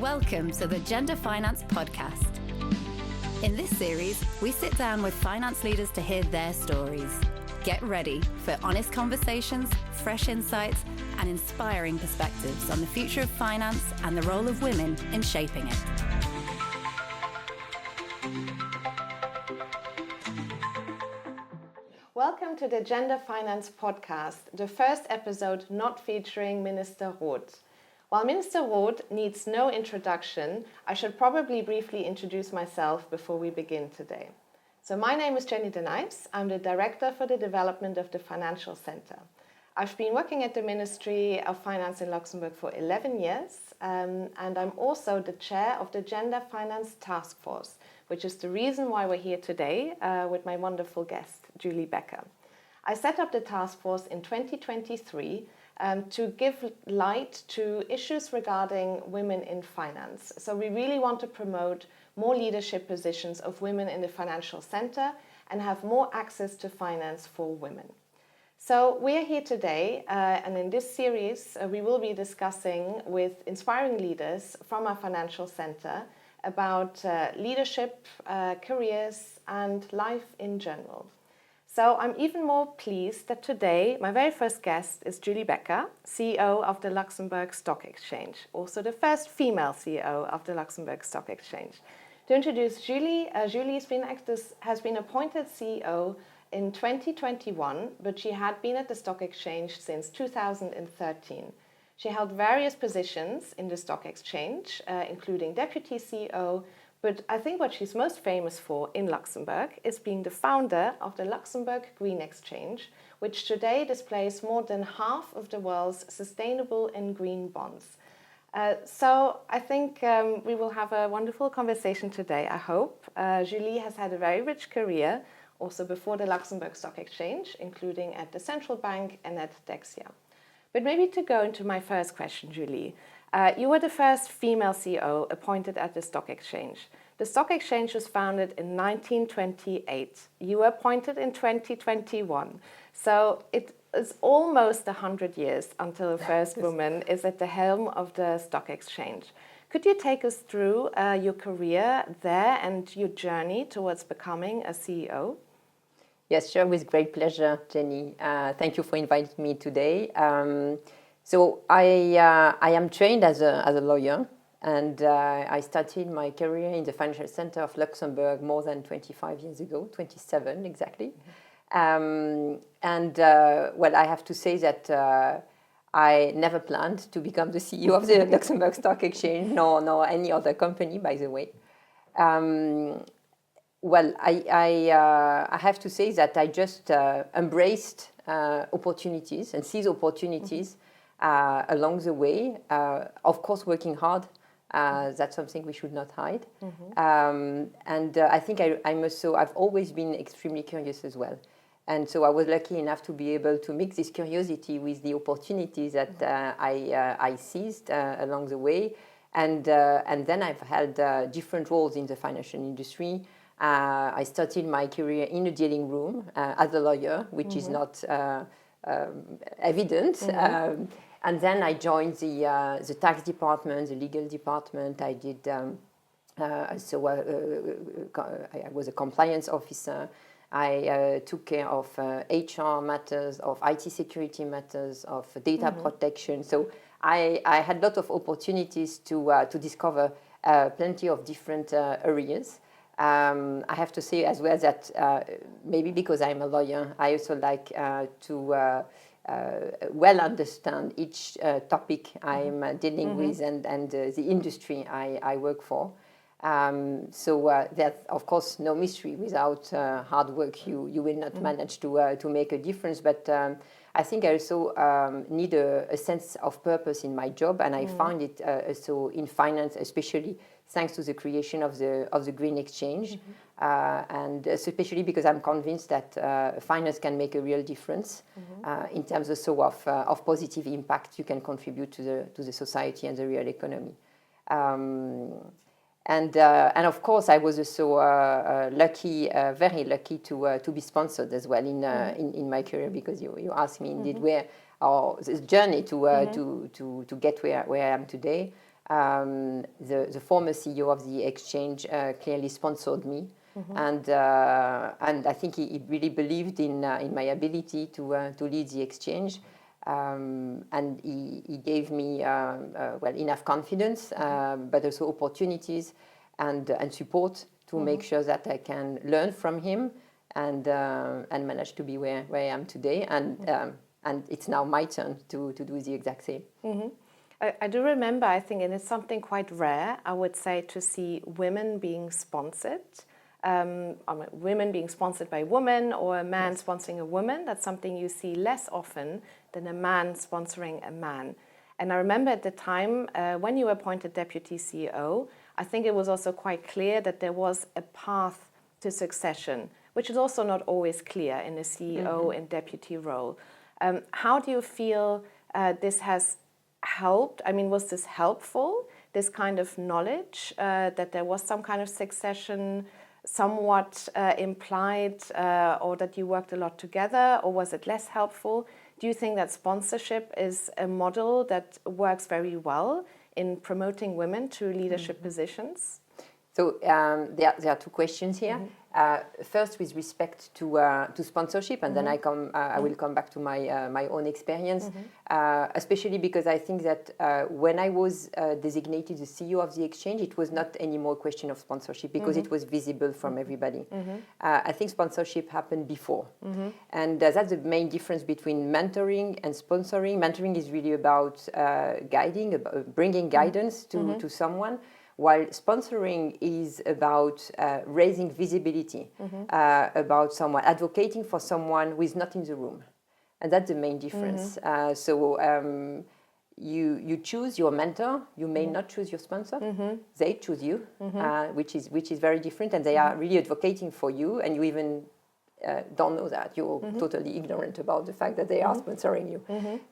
Welcome to the Gender Finance Podcast. In this series, we sit down with finance leaders to hear their stories. Get ready for honest conversations, fresh insights, and inspiring perspectives on the future of finance and the role of women in shaping it. Welcome to the Gender Finance Podcast, the first episode not featuring Minister Roth. While Minister Roth needs no introduction, I should probably briefly introduce myself before we begin today. So my name is Jenny de Nijs. I'm the Director for the Development of the Financial Center. I've been working at the Ministry of Finance in Luxembourg for 11 years, and I'm also the Chair of the Gender Finance Task Force, which is the reason why we're here today with my wonderful guest, Julie Becker. I set up the task force in 2023 to give light to issues regarding women in finance. So we really want to promote more leadership positions of women in the financial center and have more access to finance for women. So we are here today, and in this series we will be discussing with inspiring leaders from our financial center about leadership, careers and life in general. So I'm even more pleased that today my very first guest is Julie Becker, CEO of the Luxembourg Stock Exchange, also the first female CEO of the Luxembourg Stock Exchange. To introduce Julie, Julie has been appointed CEO in 2021, but she had been at the Stock Exchange since 2013. She held various positions in the Stock Exchange, including Deputy CEO, but I think what she's most famous for in Luxembourg is being the founder of the Luxembourg Green Exchange, which today displays more than half of the world's sustainable and green bonds. So I think we will have a wonderful conversation today, I hope. Julie has had a very rich career, also before the Luxembourg Stock Exchange, including at the Central Bank and at Dexia. But maybe to go into my first question, Julie, you were the first female CEO appointed at the Stock Exchange. The Stock Exchange was founded in 1928. You were appointed in 2021. So it is almost 100 years until the first woman is at the helm of the Stock Exchange. Could you take us through your career there and your journey towards becoming a CEO? Yes, sure, with great pleasure, Jenny. Thank you for inviting me today. So I am trained as a lawyer, and I started my career in the Financial Center of Luxembourg more than 25 years ago, 27 exactly. Well, I have to say that I never planned to become the CEO of the Luxembourg Stock Exchange, nor any other company, by the way. Well, I have to say that I just embraced opportunities and seized opportunities along the way. Of course, working hard, that's something we should not hide. I think I've always been extremely curious as well. And so I was lucky enough to be able to mix this curiosity with the opportunities that I seized along the way. And then I've held different roles in the financial industry. I started my career in a dealing room as a lawyer, which is not evident. And then I joined the tax department, the legal department. I did I was a compliance officer. I took care of HR matters, of IT security matters, of data protection. So I had a lot of opportunities to discover plenty of different areas. I have to say as well that maybe because I'm a lawyer, I also like to well understand each topic I'm dealing with and the industry I work for. So there's of course no mystery. Without hard work, you will not manage to make a difference. But I think I also need a sense of purpose in my job, and I found it also in finance, especially thanks to the creation of the Green Exchange, and especially because I'm convinced that finance can make a real difference in terms also of positive impact you can contribute to the society and the real economy. And of course, I was also lucky, very lucky to be sponsored as well in my career, because you asked me indeed where our this journey to get where I am today. the former CEO of the exchange clearly sponsored me. And I think he really believed in my ability to lead the exchange, and he gave me enough confidence, but also opportunities and support to make sure that I can learn from him and manage to be where I am today. And it's now my turn to do the exact same. I do remember, I think, and it's something quite rare, I would say, to see women being sponsored. Women being sponsored by women, or a man sponsoring a woman. That's something you see less often than a man sponsoring a man. And I remember at the time when you were appointed Deputy CEO, I think it was also quite clear that there was a path to succession, which is also not always clear in a CEO and deputy role. How do you feel this has helped? I mean, was this helpful, this kind of knowledge that there was some kind of succession somewhat implied, or that you worked a lot together, or was it less helpful? Do you think that sponsorship is a model that works very well in promoting women to leadership positions? So there are two questions here. First, with respect to sponsorship, and then I will come back to my own experience, especially because I think that when I was designated the CEO of the exchange, it was not anymore a question of sponsorship, because it was visible from everybody. I think sponsorship happened before, and that's the main difference between mentoring and sponsoring. Mentoring is really about guiding, about bringing guidance to someone, while sponsoring is about raising visibility, about someone, advocating for someone who is not in the room. And that's the main difference. You choose your mentor, you may not choose your sponsor, they choose you, which is very different, and they are really advocating for you, and you even don't know that. You're totally ignorant about the fact that they are sponsoring you.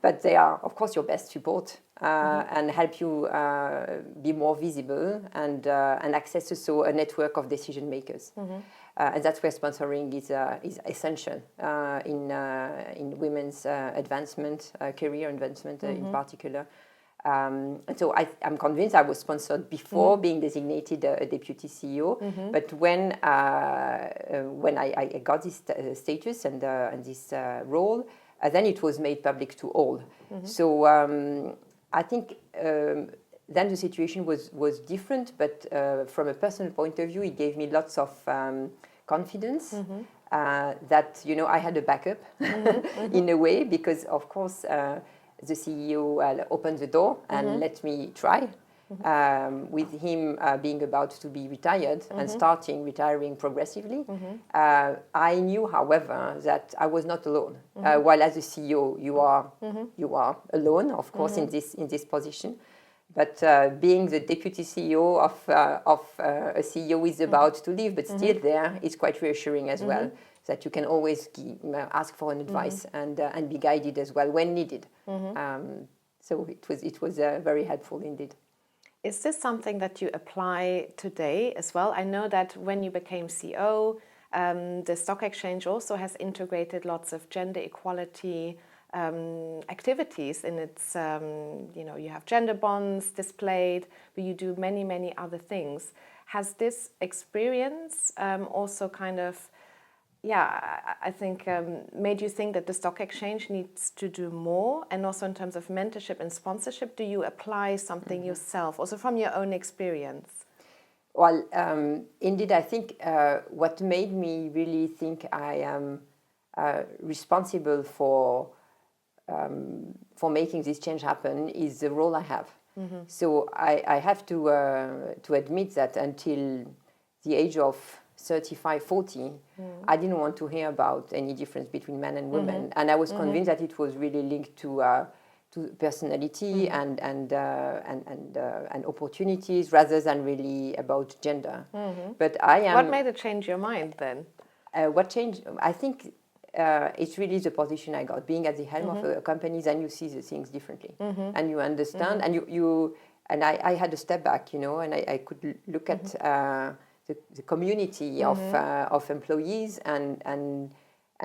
But they are, of course, your best support and help you be more visible and access also a network of decision makers. And that's where sponsoring is essential in women's advancement, career advancement in particular. And so I'm convinced I was sponsored before being designated a deputy CEO. But when I got this status and this role, then it was made public to all. So I think then the situation was different, but from a personal point of view, it gave me lots of confidence that I had a backup in a way, because of course the CEO opened the door and let me try. With him being about to be retired and retiring progressively. I knew, however, that I was not alone. While as a CEO, you are alone, of course, in this position. But being the deputy CEO of a CEO who is about to leave, but still there, is quite reassuring as well. That you can always ask for an advice and be guided as well when needed. So it was very helpful indeed. Is this something that you apply today as well? I know that when you became CEO, the stock exchange also has integrated lots of gender equality activities in its, you have gender bonds displayed, but you do many, many other things. Has this experience also kind of, I think made you think that the stock exchange needs to do more? And also in terms of mentorship and sponsorship, do you apply something yourself, also from your own experience? Well, indeed, I think what made me really think I am responsible for making this change happen is the role I have. So I have to admit that until the age of 35, 40, I didn't want to hear about any difference between men and women, and I was convinced that it was really linked to personality and opportunities rather than really about gender. But I am. What made it change your mind then? What changed? I think it's really the position I got. Being at the helm of a company, then you see the things differently, and you understand, and you and I had a step back, and I could look at. The community of employees and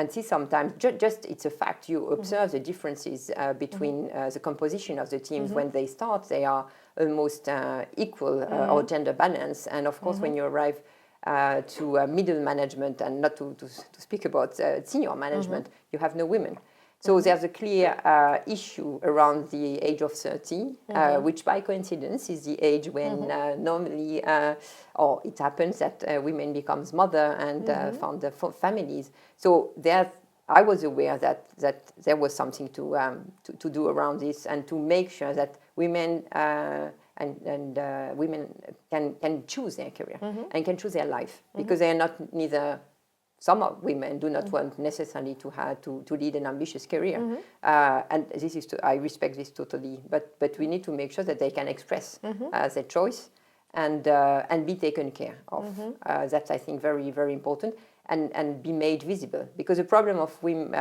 see sometimes just it's a fact, you observe the differences between the composition of the teams. When they start, they are almost equal or gender balance. And of course, when you arrive to middle management, and not to speak about senior management, you have no women. So there's a clear issue around the age of 30, which by coincidence is the age when normally, or it happens that women becomes mother and found their families. So I was aware that there was something to do around this, and to make sure that women and women can choose their career and can choose their life, because they are not neither. Some women do not want necessarily to lead an ambitious career, and this is I respect this totally. But we need to make sure that they can express their choice and be taken care of. That's, I think, very, very important, and be made visible, because the problem of women,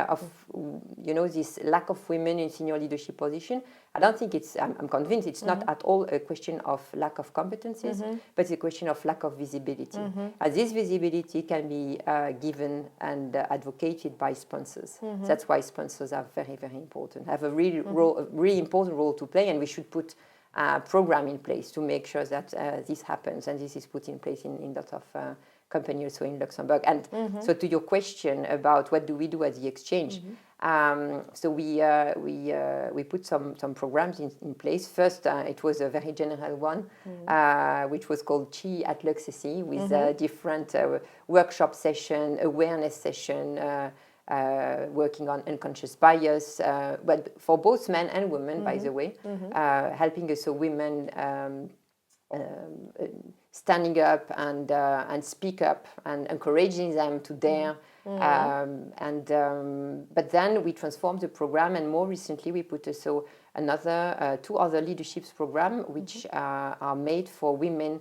this lack of women in senior leadership position, I don't think it's. I'm convinced it's not at all a question of lack of competencies, but it's a question of lack of visibility. And this visibility can be given and advocated by sponsors. That's why sponsors are very, very important. Have a really important role to play, and we should put a program in place to make sure that this happens, and this is put in place in lots of companies also in Luxembourg. And so, to your question about what do we do at the exchange, so we put some programs in place. First, it was a very general one, which was called Chi at Luxembourg, with different workshop session, awareness session, working on unconscious bias, but for both men and women, by the way, helping also women standing up and speak up and encouraging them to dare. But then we transformed the program, and more recently we put also two other leaderships program, which are made for women.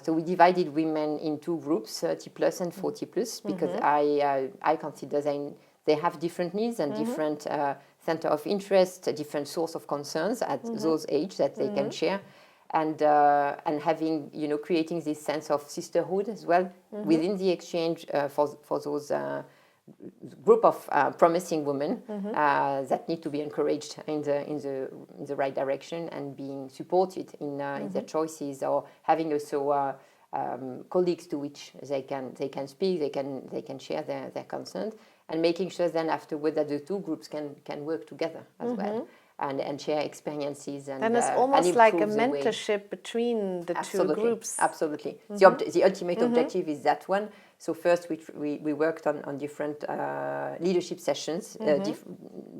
So we divided women in two groups, 30 plus and 40 plus, because I consider they have different needs and different center of interest, different source of concerns at those age that they can share. And having, creating this sense of sisterhood as well within the exchange for those group of promising women that need to be encouraged in the right direction and being supported in their choices, or having also colleagues to which they can speak, they can share their concerns, and making sure then afterward that the two groups can work together as well. And share experiences, and it's almost like a mentorship between the two groups. Absolutely. The ultimate objective is that one. So first we worked on different leadership sessions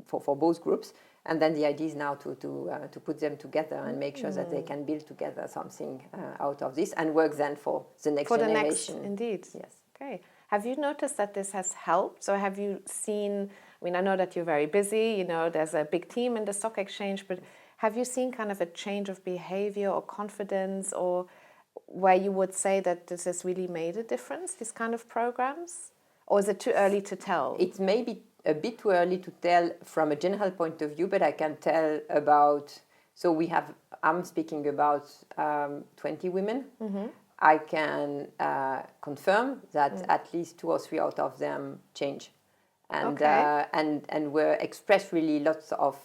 for both groups, and then the idea is now to put them together and make sure that they can build together something out of this, and work then for the next generation. Indeed. Yes. Okay. Have you noticed that this has helped? So have you seen? I mean, I know that you're very busy, there's a big team in the stock exchange, but have you seen kind of a change of behavior or confidence, or where you would say that this has really made a difference, these kind of programs? Or is it too early to tell? It may be a bit too early to tell from a general point of view, but I can tell about, so I'm speaking about 20 women. I can confirm that at least 2 or 3 out of them change. And were expressed really lots of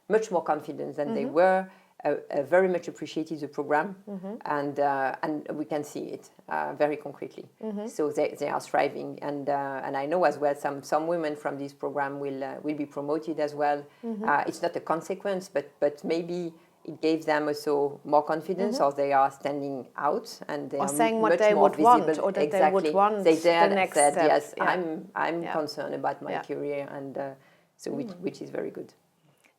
much more confidence than they were. Very much appreciated the program, and we can see it very concretely. So they are thriving, and I know as well some women from this program will be promoted as well. It's not a consequence, but maybe it gave them also more confidence, or they are standing out, and they are saying much what they more would visible. want, or that Exactly. they would want they the next said, step. yes, I'm concerned about my career, and which is very good.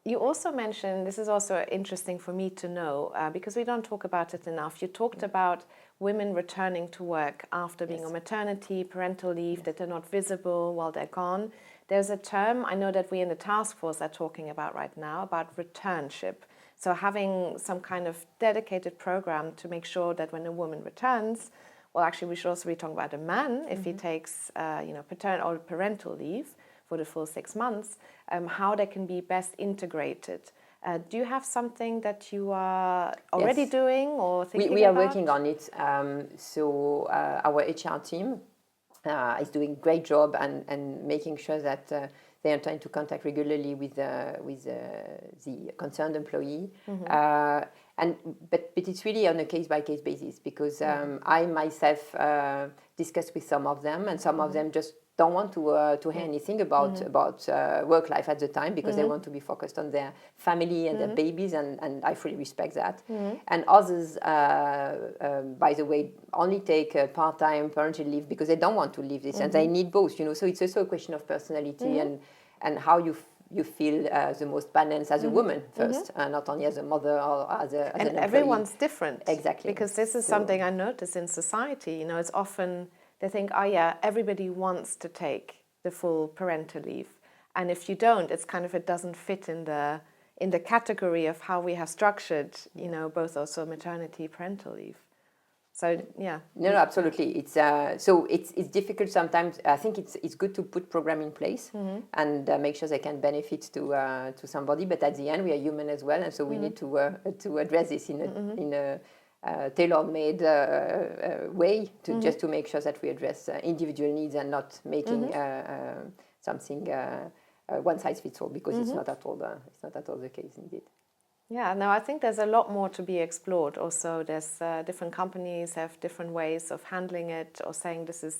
You also mentioned, this is also interesting for me to know, because we don't talk about it enough. You talked about women returning to work after being on maternity, parental leave, that they're not visible while they're gone. There's a term I know that we in the task force are talking about right now, about returnship. So having some kind of dedicated program to make sure that when a woman returns, well, actually we should also be talking about a man if he takes paternal or parental leave for the full 6 months, how they can be best integrated. Do you have something that you are already doing or thinking about? We are working on it. So our HR team is doing a great job and making sure that they are trying to contact regularly with the concerned employee. but it's really on a case-by-case basis, because I myself discussed with some of them, and some of them just don't want to hear anything about work life at the time, because they want to be focused on their family and their babies, and I fully respect that. And others, by the way, only take part-time parental leave because they don't want to leave this, and they need both. So it's also a question of personality and how you feel the most balanced as a woman first, not only as a mother or as an employee. And everyone's different. Exactly. Because this is something I notice in society. It's often they think, oh yeah, everybody wants to take the full parental leave. And if you don't, it's kind of, it doesn't fit in the category of how we have structured, both also maternity, parental leave. So yeah. No, absolutely. It's difficult sometimes. I think it's good to put program in place and make sure they can benefit to somebody. But at the end, we are human as well, and so we need to address this in a tailor-made way just to make sure that we address individual needs and not making something one size fits all, because it's not at all the case indeed. Yeah, no, I think there's a lot more to be explored. Also, there's different companies have different ways of handling it, or saying this is,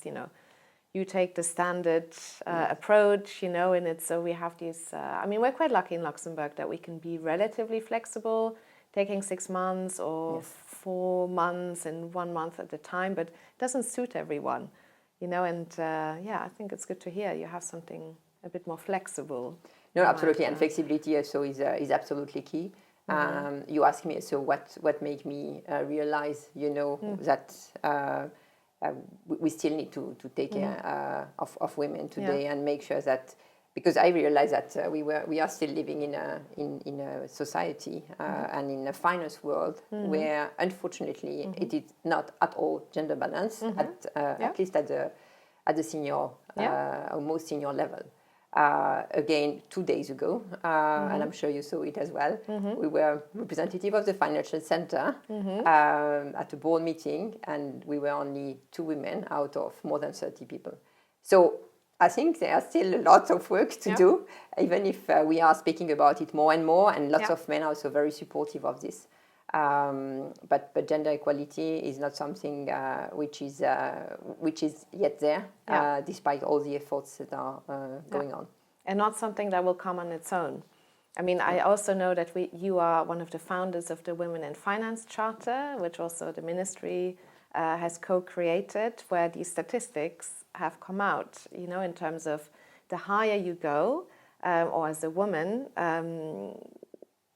you take the standard approach, and it's, so we have these, we're quite lucky in Luxembourg that we can be relatively flexible, taking 6 months or 4 months and 1 month at a time, but it doesn't suit everyone, and I think it's good to hear you have something a bit more flexible. No, absolutely, and flexibility also is absolutely key. You asked me, so what made me realize, that we still need to take care of women today and make sure that, because I realized that we are still living in a society and in a finance world where, unfortunately, it is not at all gender balanced, at least at the senior or most senior level. Again, 2 days ago, and I'm sure you saw it as well, we were representative of the financial center at a board meeting, and we were only 2 women out of more than 30 people. So I think there are still lots of work to do, even if we are speaking about it more and more, and lots of men are also very supportive of this. But gender equality is not something which is yet there, despite all the efforts that are going on. And not something that will come on its own. I also know that you are one of the founders of the Women in Finance Charter, which also the ministry has co-created, where these statistics have come out, in terms of the higher you go, or as a woman,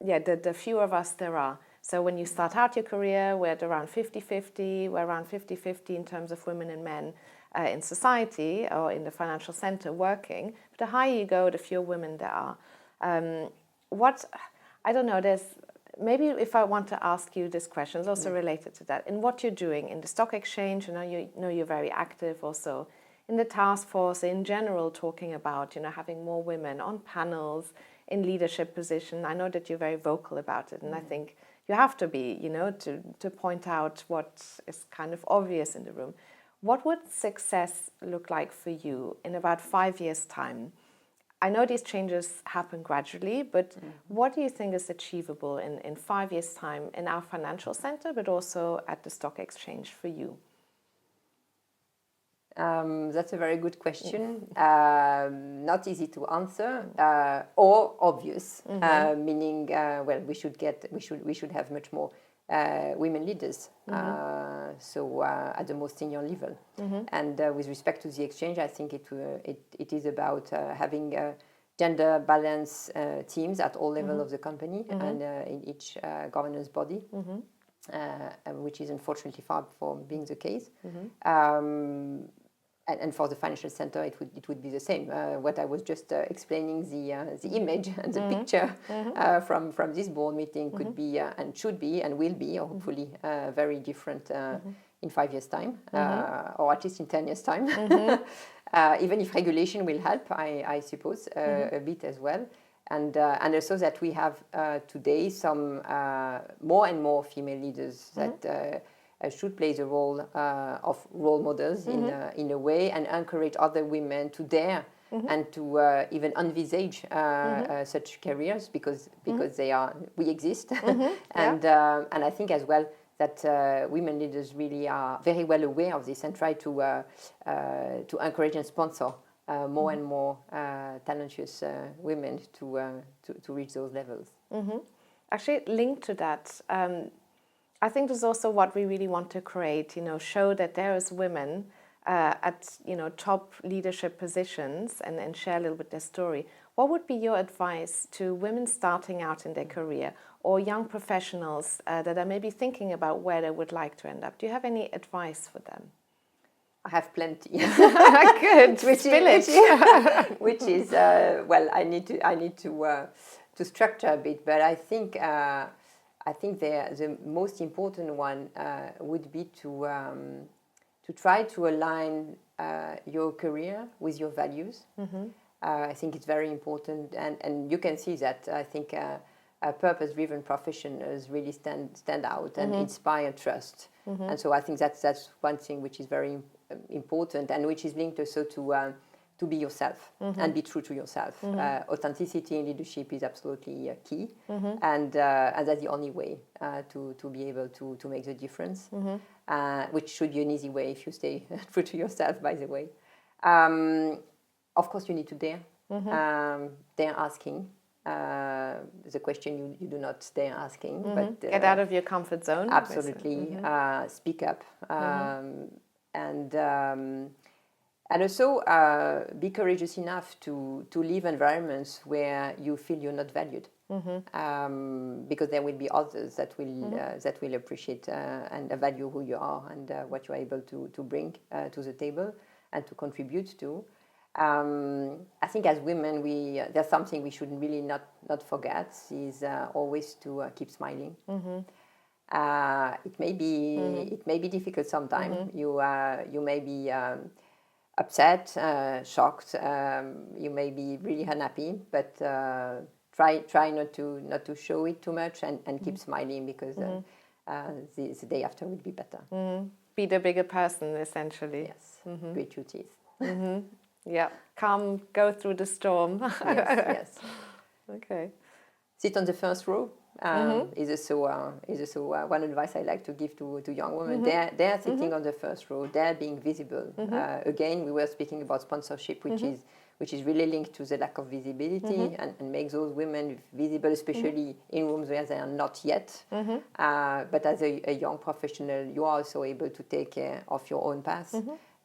the fewer of us there are. So when you start out your career, we're at around 50-50. We're around 50-50 in terms of women and men in society or in the financial center working. But the higher you go, the fewer women there are. I don't know, maybe if I want to ask you this question, it's also related to that. In what you're doing in the stock exchange, you're very active also in the task force in general, talking about, having more women on panels, in leadership position. I know that you're very vocal about it, and I think you have to be, to point out what is kind of obvious in the room. What would success look like for you in about 5 years' time? I know these changes happen gradually, but what do you think is achievable in 5 years' time in our financial center, but also at the stock exchange for you? That's a very good question. Not easy to answer, or obvious. Meaning, we should have much more women leaders. So at the most senior level. And with respect to the exchange, I think it is about having gender balance teams at all levels of the company and in each governance body. Which is unfortunately far from being the case. And for the financial center, it would be the same. What I was just explaining, the image and the picture from this board meeting could be and should be and will be hopefully very different in 5 years' time, or at least in 10 years' time. Even if regulation will help, I suppose, a bit as well. And also that we have today some more and more female leaders that should play the role of role models in a way, and encourage other women to dare and to even envisage such careers because we exist. And I think as well that women leaders really are very well aware of this and try to encourage and sponsor more and more talented women to reach those levels. Actually, linked to that, I think this is also what we really want to create. Show that there is women at top leadership positions and share a little bit their story. What would be your advice to women starting out in their career or young professionals that are maybe thinking about where they would like to end up? Do you have any advice for them? I have plenty. Good. Which is well, I need to structure a bit, but I think the most important one would be to try to align your career with your values. I think it's very important, and you can see that. I think purpose-driven professionals really stand out and inspire trust. And so I think that's one thing which is very important, and which is linked also to be yourself and be true to yourself. Authenticity in leadership is absolutely key, and that's the only way to be able to make the difference, which should be an easy way if you stay true to yourself, by the way. Of course, you need to dare. Dare asking. The question you do not dare asking. But get out of your comfort zone. Absolutely. Speak up. And also be courageous enough to live environments where you feel you're not valued, because there will be others that will appreciate and value who you are and what you're able to bring to the table and to contribute to. I think as women, there's something we should really not forget is always to keep smiling. It may be difficult sometimes. You may be upset, shocked. You may be really unhappy, but try not to show it too much and keep smiling, because the day after will be better. Be the bigger person, essentially. Yes, great duties. Yeah, come, go through the storm. Yes. Okay. Sit on the first row. Is also one advice I like to give to young women. They're sitting on the first row. They're being visible. Again, we were speaking about sponsorship, which is really linked to the lack of visibility and makes those women visible, especially in rooms where they are not yet. But as a young professional, you are also able to take care of your own path.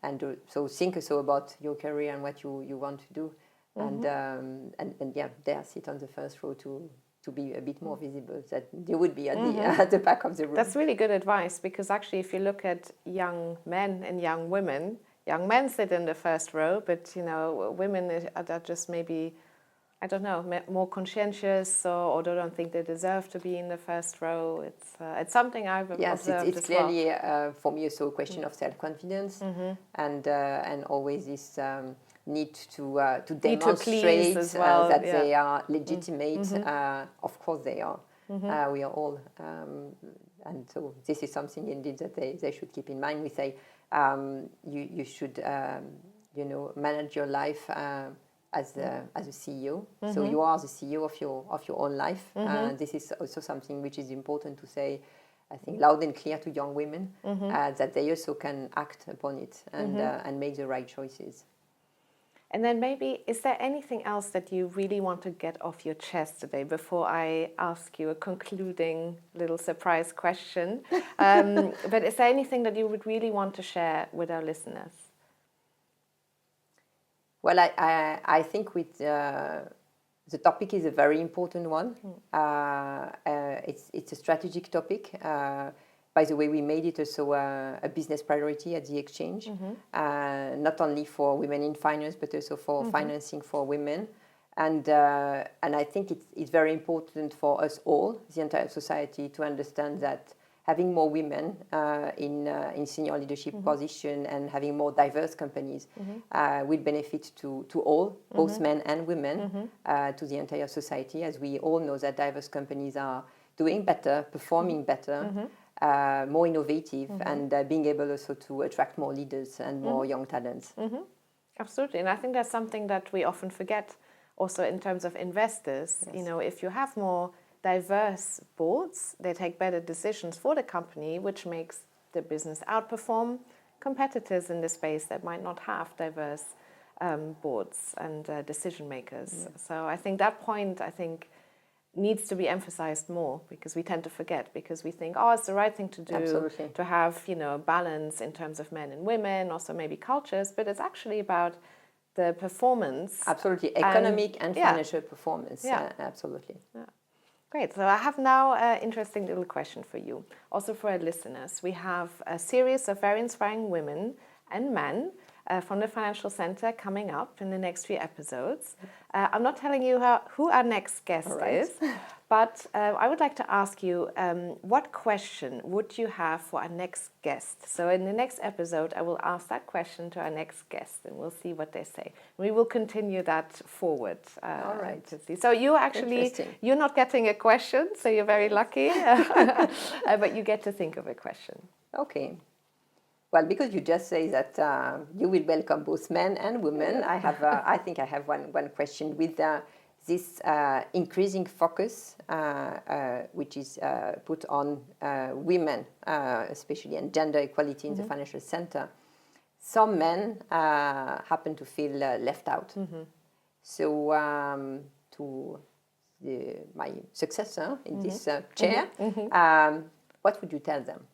And so think also about your career and what you want to do. And there sit on the first row to be a bit more visible, that you would be at the back of the room. That's really good advice, because actually if you look at young men and young women, young men sit in the first row, but women are just maybe, I don't know, more conscientious or they don't think they deserve to be in the first row. It's something I've observed it's as clearly well. For me also a question of self-confidence and always this need to demonstrate as well, that they are legitimate. Of course they are. We are all, and so this is something indeed that they should keep in mind. We say you should manage your life as a CEO. So you are the CEO of your own life. This is also something which is important to say, I think, loud and clear to young women, that they also can act upon it and make the right choices. And then maybe, is there anything else that you really want to get off your chest today before I ask you a concluding little surprise question? But is there anything that you would really want to share with our listeners? Well, I think with the topic is a very important one. It's a strategic topic. By the way, we made it also a business priority at the exchange, not only for women in finance, but also for financing for women. And I think it's very important for us all, the entire society, to understand that having more women in senior leadership position and having more diverse companies will benefit to all, both men and women, to the entire society, as we all know that diverse companies are doing better, performing better, more innovative, and being able also to attract more leaders and more young talents. Absolutely. And I think that's something that we often forget also in terms of investors. Yes. You know, if you have more diverse boards, they take better decisions for the company, which makes the business outperform competitors in the space that might not have diverse boards and decision makers. So I think that point, needs to be emphasized more, because we tend to forget, because we think, oh, it's the right thing to do. Absolutely. To have, balance in terms of men and women, also maybe cultures, but it's actually about the performance. Absolutely, economic and financial performance. Yeah. Absolutely. Yeah. Great. So I have now an interesting little question for you, also for our listeners. We have a series of very inspiring women and men from the Financial Center coming up in the next few episodes. I'm not telling you who our next guest is, but I would like to ask you, what question would you have for our next guest? So in the next episode, I will ask that question to our next guest, and we'll see what they say. We will continue that forward. All right. To see. So you're not getting a question, so you're very lucky, but you get to think of a question. Okay. Well, because you just say that you will welcome both men and women, I think I have one question with this increasing focus, which is put on women, especially, and gender equality in the financial center. Some men happen to feel left out. So to my successor in this chair, what would you tell them?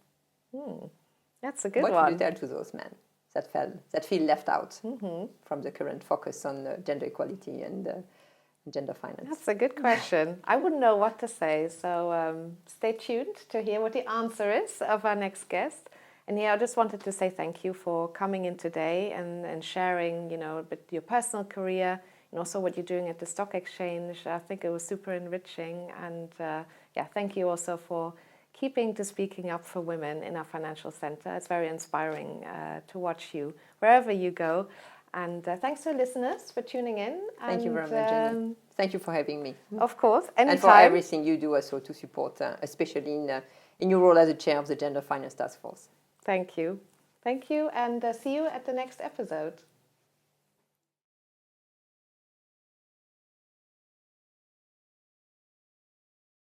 That's a good one. What would you tell to those men that feel left out from the current focus on gender equality and gender finance? That's a good question. I wouldn't know what to say, so stay tuned to hear what the answer is of our next guest. And I just wanted to say thank you for coming in today and sharing, a bit your personal career and also what you're doing at the stock exchange. I think it was super enriching, and thank you also for speaking up for women in our financial center. It's very inspiring to watch you wherever you go. And thanks to listeners for tuning in. Thank you very much, Jenny. Thank you for having me. Of course, anytime. And for everything you do also to support, especially in your role as the chair of the Gender Finance Task Force. Thank you. Thank you, and see you at the next episode.